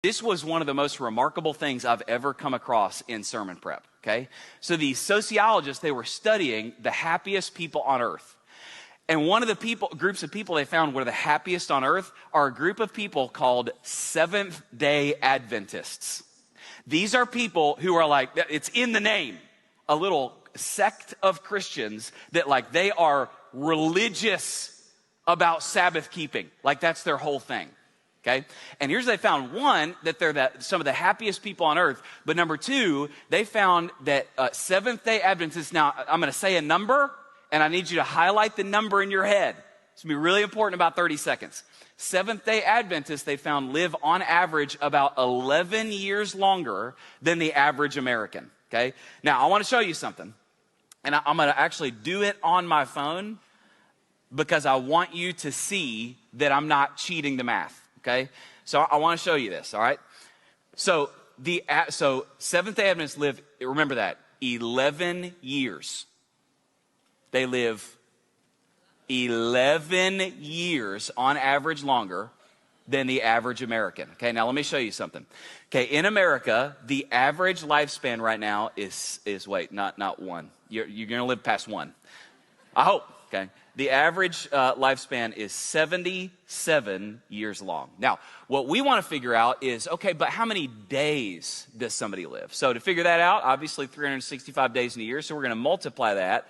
This was one of the most remarkable things I've ever come across in sermon prep, okay? So these sociologists, they were studying the happiest people on earth. And one of the groups of people they found were the happiest on earth are a group of people called Seventh-day Adventists. These are people who are like, it's in the name, a little sect of Christians that like they are religious about Sabbath keeping. Like that's their whole thing. Okay. And here's what they found. One, that they're some of the happiest people on earth. But number two, they found that Seventh-day Adventists, now I'm going to say a number, and I need you to highlight the number in your head. It's going to be really important in about 30 seconds. Seventh-day Adventists, they found, live on average about 11 years longer than the average American. Okay. Now, I want to show you something. And I'm going to actually do it on my phone because I want you to see that I'm not cheating the math. Okay, so I want to show you this, all right? So Seventh-day Adventists live, remember that, 11 years. They live 11 years on average longer than the average American. Okay, now let me show you something. Okay, in America, the average lifespan right now is wait, not one. You're going to live past one. I hope, okay? The average lifespan is 77 years long. Now, what we want to figure out is, okay, but how many days does somebody live? So to figure that out, obviously 365 days in a year, so we're going to multiply that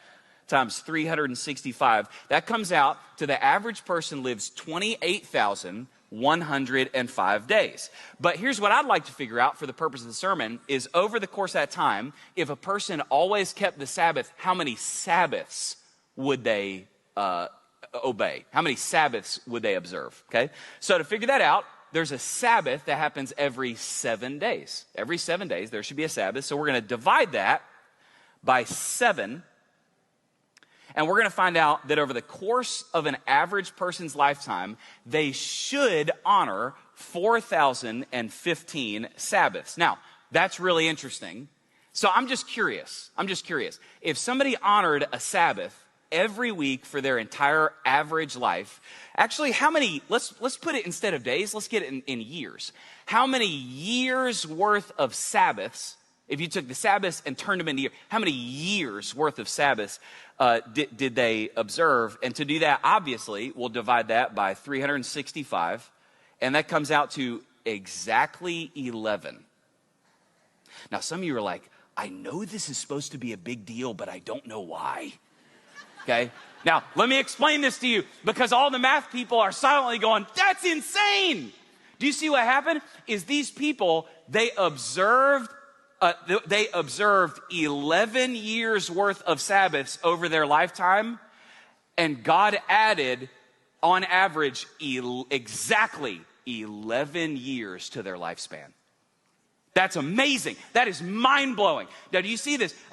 times 365. That comes out to the average person lives 28,105 days. But here's what I'd like to figure out for the purpose of the sermon is over the course of that time, if a person always kept the Sabbath, how many Sabbaths would they obey? How many Sabbaths would they observe? Okay, so to figure that out, there's a Sabbath that happens every 7 days. Every 7 days, there should be a Sabbath. So we're going to divide that by 7. And we're going to find out that over the course of an average person's lifetime, they should honor 4,015 Sabbaths. Now, that's really interesting. So I'm just curious. If somebody honored a Sabbath every week for their entire average life, actually how many, let's put it instead of days, let's get it in years. How many years worth of Sabbaths, if you took the Sabbaths and turned them into years, how many years worth of Sabbaths did they observe? And to do that, obviously, we'll divide that by 365, and that comes out to exactly 11. Now, some of you are like, I know this is supposed to be a big deal, but I don't know why. Okay, now let me explain this to you because all the math people are silently going, that's insane. Do you see what happened? Is these people, they observed 11 years worth of Sabbaths over their lifetime, and God added on average exactly 11 years to their lifespan. That's amazing. That is mind-blowing. Now, do you see this?